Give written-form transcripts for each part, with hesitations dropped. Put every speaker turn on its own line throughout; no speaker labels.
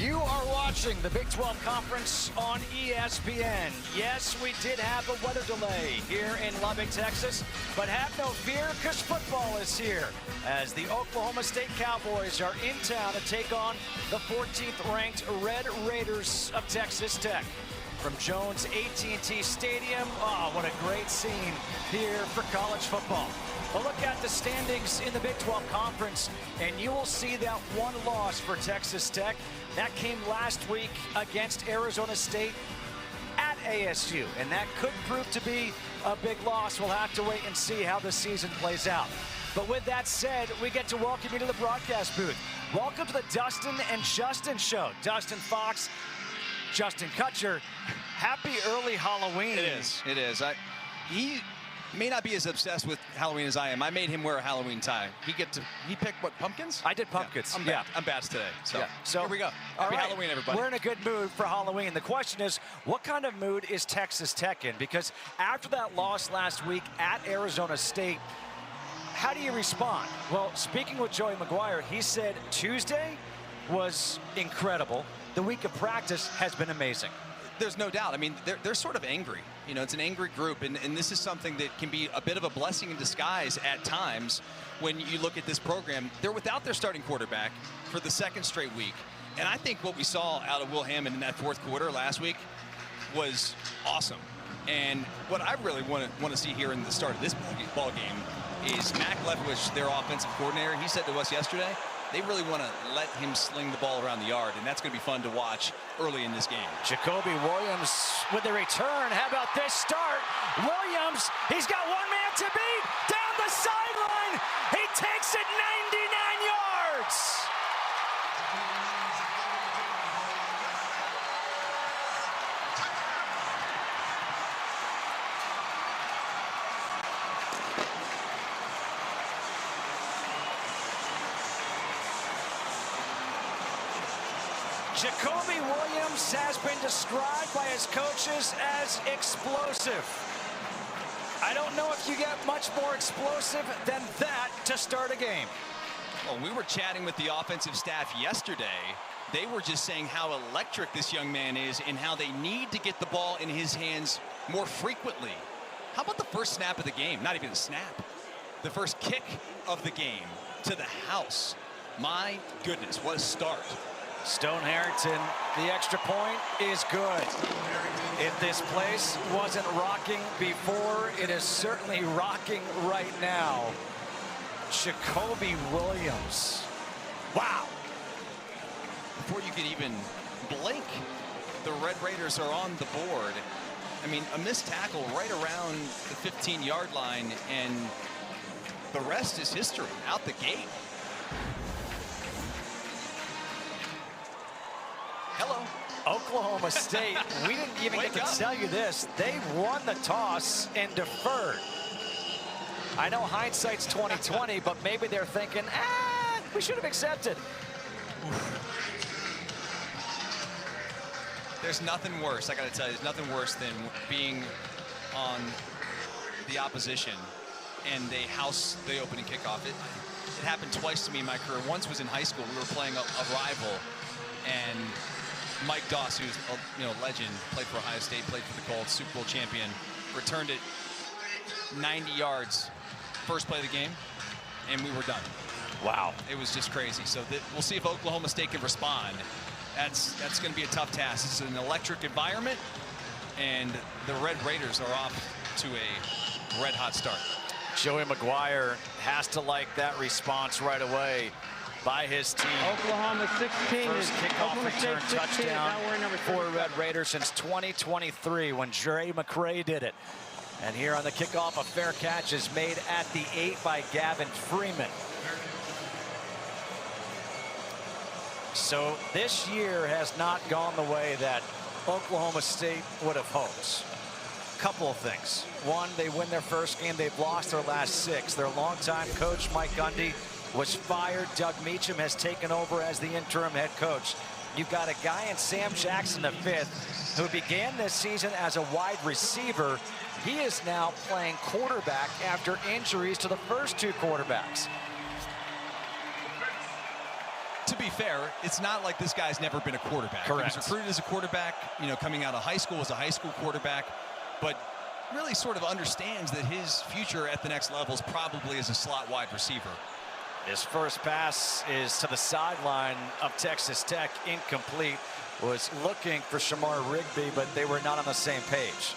You are watching the Big 12 Conference on ESPN. Yes, we did have a weather delay here in Lubbock, Texas, but have no fear because football is here as the Oklahoma State Cowboys are in town to take on the 14th ranked Red Raiders of Texas Tech. From Jones AT&T Stadium, oh, what a great scene here for college football. Well, look at the standings in the Big 12 Conference, and you will see that one loss for Texas Tech. That came last week against Arizona State at ASU, and that could prove to be a big loss. We'll have to wait and see how the season plays out. But with that said, we get to welcome you to the broadcast booth. Welcome to the Dustin and Justin Show. Dustin Fox, Justin Kutcher, happy early Halloween.
It is. He may not be as obsessed with Halloween as I am. I made him wear a Halloween tie. He picked what, pumpkins?
I did pumpkins.
Yeah, I'm bad today. So here we go. Happy Halloween, everybody.
We're in a good mood for Halloween. The question is, what kind of mood is Texas Tech in? Because after that loss last week at Arizona State, how do you respond? Well, speaking with Joey McGuire, he said Tuesday was incredible. The week of practice has been amazing.
There's no doubt. I mean, they're sort of angry. You know, it's an angry group, and this is something that can be a bit of a blessing in disguise at times when you look at this program. They're without their starting quarterback for the second straight week, and I think what we saw out of Will Hammond in that fourth quarter last week was awesome. And what I really want to see here in the start of this ball game is Mac Lefwich, their offensive coordinator. He said to us yesterday, they really want to let him sling the ball around the yard, and that's going to be fun to watch early in this game.
Jacoby Williams with the return. How about this start? Williams, he's got one man to beat. Down the sideline. He takes it 99 yards. Jacoby Williams has been described by his coaches as explosive. I don't know if you get much more explosive than that to start a game.
Well, we were chatting with the offensive staff yesterday. They were just saying how electric this young man is and how they need to get the ball in his hands more frequently. How about the first snap of the game? Not even a snap. The first kick of the game to the house. My goodness, what a start.
Stone Harrington, the extra point is good. If this place wasn't rocking before, it is certainly rocking right now. Jacoby Williams. Wow.
Before you could even blink, the Red Raiders are on the board. I mean, a missed tackle right around the 15-yard line, and the rest is history out the gate. Hello.
Oklahoma State, we didn't even get to tell you this. They won the toss and deferred. I know hindsight's 2020, but maybe they're thinking, we should have accepted.
There's nothing worse, I got to tell you, there's nothing worse than being on the opposition and they house the opening kickoff. It happened twice to me in my career. Once was in high school. We were playing a rival, and Mike Doss, who's a legend, played for Ohio State, played for the Colts, Super Bowl champion, returned it 90 yards, first play of the game, and we were done.
Wow.
It was just crazy. So we'll see if Oklahoma State can respond. That's going to be a tough task. This is an electric environment, and the Red Raiders are off to a red-hot start.
Joey McGuire has to like that response right away by his team.
Oklahoma 16.
First kickoff return touchdown for Red Raiders since 2023 when Dre McCray did it. And here on the kickoff, a fair catch is made at the 8 by Gavin Freeman. So this year has not gone the way that Oklahoma State would have hoped. Couple of things. One, they win their first game. They've lost their last 6. Their longtime coach, Mike Gundy, was fired. Doug Meacham has taken over as the interim head coach. You've got a guy in Sam Jackson V who began this season as a wide receiver. He is now playing quarterback after injuries to the first 2 quarterbacks.
to be fair, it's not like this guy's never been a quarterback.
Correct.
He was recruited as a quarterback, coming out of high school as a high school quarterback, but really sort of understands that his future at the next level is probably as a slot wide receiver.
His first pass is to the sideline of Texas Tech, incomplete. Was looking for Shamar Rigby, but they were not on the same page.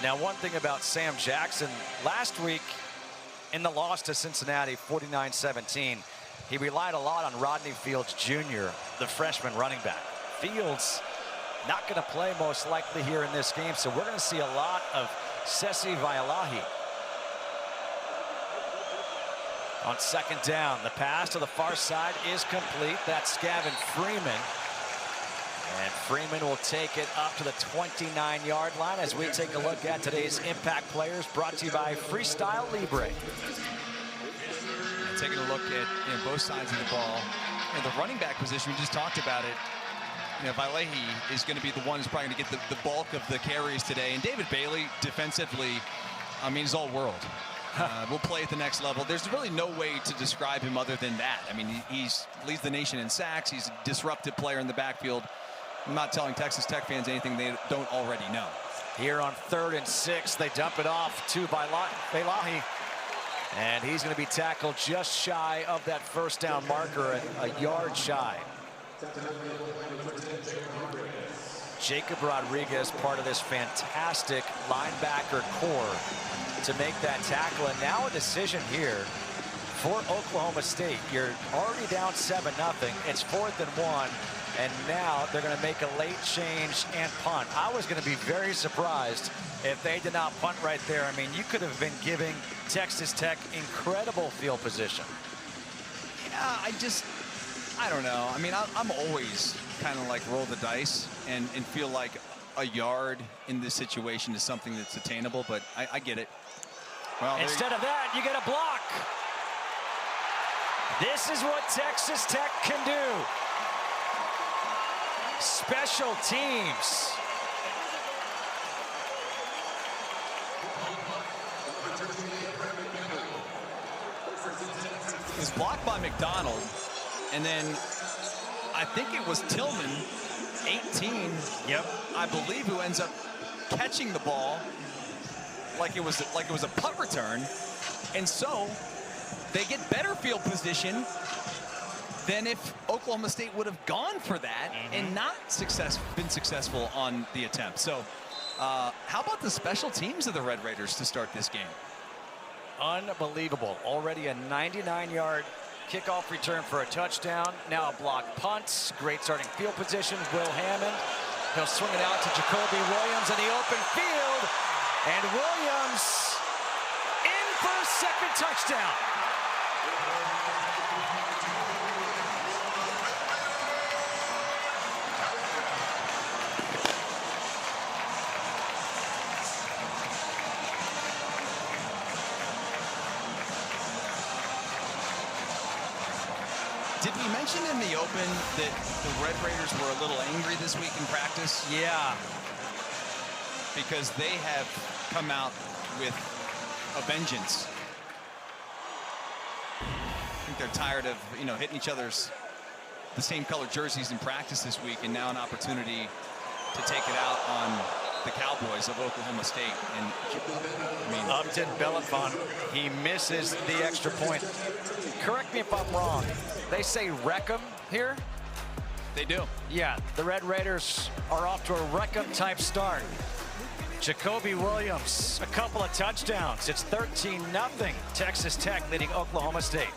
Now, one thing about Sam Jackson, last week in the loss to Cincinnati, 49-17, he relied a lot on Rodney Fields Jr., the freshman running back. Fields not going to play most likely here in this game, so we're going to see a lot of Sesi Vaialahi. On second down, the pass to the far side is complete. That's Gavin Freeman. And Freeman will take it up to the 29-yard line as we take a look at today's impact players, brought to you by Freestyle Libre.
Taking a look at both sides of the ball. The running back position, we just talked about it. Vaialahi is going to be the one who's probably going to get the bulk of the carries today. And David Bailey, defensively, I mean, he's all world. Will play at the next level. There's really no way to describe him other than that. I mean, he leads the nation in sacks. He's a disruptive player in the backfield. I'm not telling Texas Tech fans anything they don't already know.
Here on 3rd and 6, they dump it off to Vaialahi. And he's going to be tackled just shy of that first down marker, a yard shy. Jacob Rodriguez, part of this fantastic linebacker core to make that tackle. And now a decision here for Oklahoma State. You're already down 7-0. It's 4th and 1. And now they're going to make a late change and punt. I was going to be very surprised if they did not punt right there. I mean, you could have been giving Texas Tech incredible field position.
Yeah, I don't know. I mean, I'm always kind of like roll the dice and feel like a yard in this situation is something that's attainable, but I get it. Well,
instead of that, you get a block. This is what Texas Tech can do. Special teams.
It was blocked by McDonald, and then I think it was Tillman, 18, I believe, who ends up catching the ball like it was a punt return, and so they get better field position than if Oklahoma State would have gone for that and not been successful on the attempt. So how about the special teams of the Red Raiders to start this game?
Unbelievable. Already a 99-yard kickoff return for a touchdown. Now a blocked punt. Great starting field position. Will Hammond. He'll swing it out to Jacoby Williams in the open field. And Williams in for a second touchdown.
Did we mention in the open that the Red Raiders were a little angry this week in practice?
Yeah.
Because they have come out with a vengeance. I think they're tired of, hitting each other's the same color jerseys in practice this week, and now an opportunity to take it out on the Cowboys of Oklahoma State. And I mean,
Upton Bellafont, he misses the extra point. Correct me if I'm wrong. They say wreck 'em here?
They do.
Yeah, the Red Raiders are off to a wreck 'em type start. Jacoby Williams, a couple of touchdowns. It's 13-0. Texas Tech leading Oklahoma State.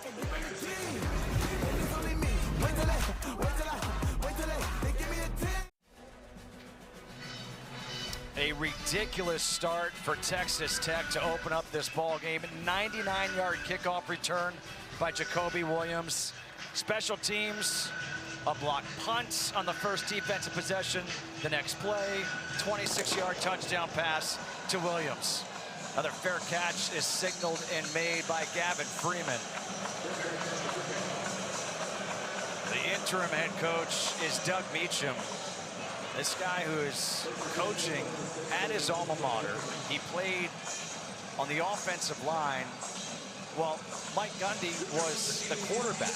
A ridiculous start for Texas Tech to open up this ball game. 99-yard kickoff return by Jacoby Williams. Special teams, a block punt on the first defensive possession. The next play, 26-yard touchdown pass to Williams. Another fair catch is signaled and made by Gavin Freeman. The interim head coach is Doug Meacham. This guy who is coaching at his alma mater, he played on the offensive line. Well, Mike Gundy was the quarterback.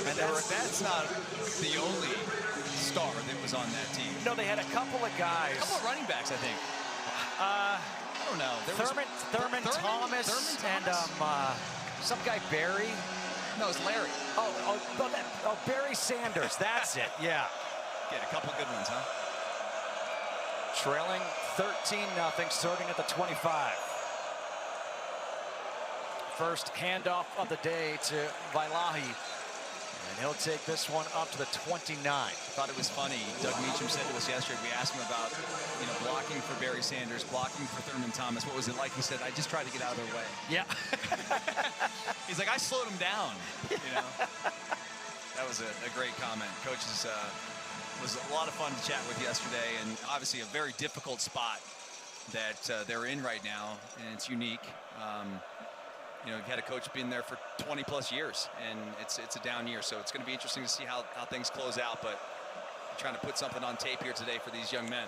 And that's not the only star that was on that team.
No, they had a couple of guys.
A couple of running backs, I think. I don't know.
Thurman Thomas and some guy Barry.
No, it's Larry.
Oh, Barry Sanders. That's it. Yeah.
Get a couple good ones, huh?
Trailing 13-0, starting at the 25. First handoff of the day to Vailahi. And he'll take this one up to the 29.
I thought it was funny. Doug Meacham said to us yesterday, we asked him about, blocking for Barry Sanders, blocking for Thurman Thomas. What was it like? He said, I just tried to get out of their way.
Yeah.
He's like, I slowed him down. That was a great comment. Coach was a lot of fun to chat with yesterday, and obviously a very difficult spot that they're in right now, and it's unique. You've had a coach been there for 20+ years, and it's a down year, so it's going to be interesting to see how things close out, but I'm trying to put something on tape here today for these young men.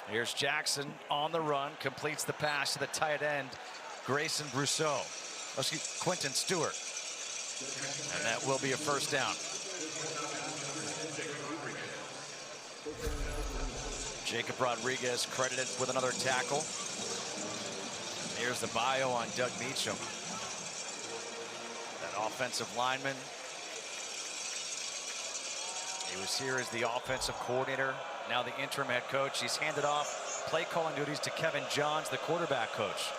Here's Jackson on the run, completes the pass to the tight end, Grayson Brousseau. Quentin Stewart. And that will be a first down. Jacob Rodriguez credited with another tackle. Here's the bio on Doug Meacham. That offensive lineman. He was here as the offensive coordinator, now the interim head coach. He's handed off play calling duties to Kevin Johns, the quarterback coach.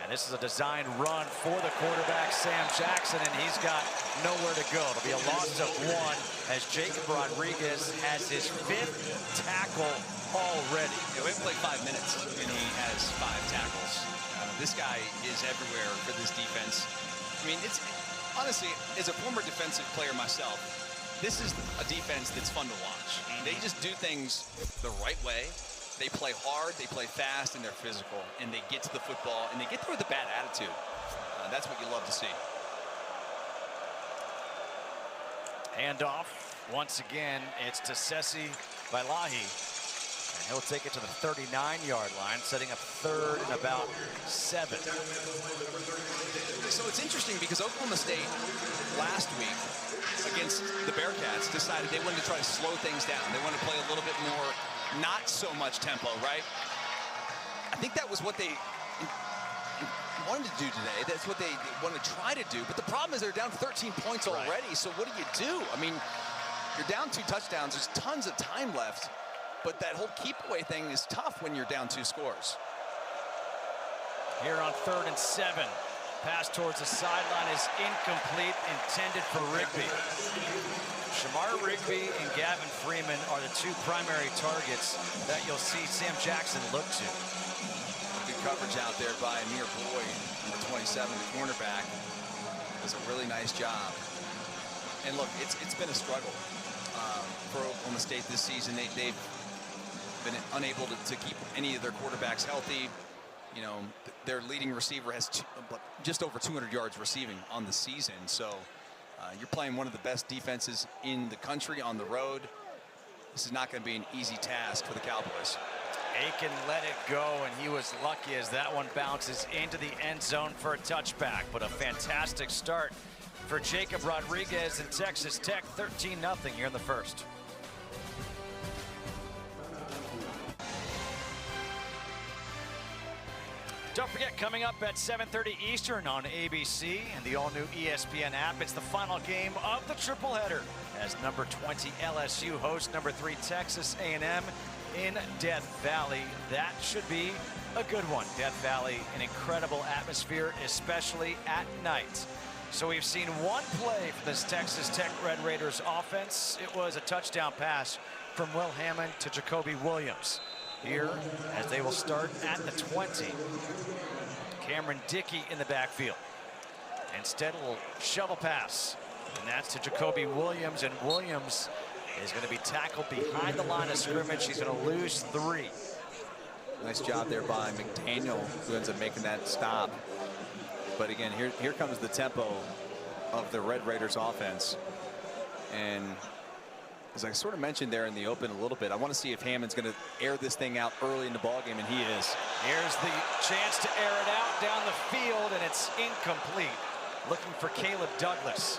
And this is a designed run for the quarterback, Sam Jackson, and he's got nowhere to go. It'll be a loss of 1 as Jacob Rodriguez has his 5th tackle already.
We haven't played 5 minutes, and he has 5 tackles. This guy is everywhere for this defense. I mean, it's honestly, as a former defensive player myself, this is a defense that's fun to watch. They just do things the right way. They play hard, they play fast, and they're physical, and they get to the football, and they get through with a bad attitude. That's what you love to see.
Handoff. Once again, it's to Sesi Vailahi. And he'll take it to the 39-yard line, setting up 3rd and about 7.
So it's interesting because Oklahoma State last week against the Bearcats decided they wanted to try to slow things down. They wanted to play a little bit more, not so much tempo, right? I think that was what they wanted to do today. That's what they want to try to do. But the problem is they're down 13 points already. So what do? I mean, you're down 2 touchdowns. There's tons of time left. But that whole keep away thing is tough when you're down 2 scores.
Here on 3rd and 7. Pass towards the sideline is incomplete, intended for Rigby. Shamar Rigby and Gavin Freeman are the 2 primary targets that you'll see Sam Jackson look to.
Good coverage out there by Amir Boyd, number 27, the cornerback. Does a really nice job. And look, it's been a struggle for Oklahoma State this season. They've been unable to keep any of their quarterbacks healthy. Their leading receiver has just over 200 yards receiving on the season. So you're playing one of the best defenses in the country on the road. This is not going to be an easy task for the Cowboys.
Aiken let it go, and he was lucky as that one bounces into the end zone for a touchback. But a fantastic start for Jacob Rodriguez and Texas Tech, 13-0 here in the first. Don't forget, coming up at 7:30 Eastern on ABC and the all-new ESPN app, it's the final game of the tripleheader as number 20 LSU hosts number 3 Texas A&M in Death Valley. That should be a good one. Death Valley, an incredible atmosphere, especially at night. So we've seen one play for this Texas Tech Red Raiders offense. It was a touchdown pass from Will Hammond to Jacoby Williams. Here, as they will start at the 20. Cameron Dickey in the backfield. Instead, a little shovel pass. And that's to Jacoby Williams. And Williams is going to be tackled behind the line of scrimmage. He's going to lose 3.
Nice job there by McDaniel, who ends up making that stop. But again, here comes the tempo of the Red Raiders offense. And As I sort of mentioned there in the open a little bit, I want to see if Hammond's going to air this thing out early in the ballgame, and he is.
Here's the chance to air it out down the field, and it's incomplete. Looking for Caleb Douglas.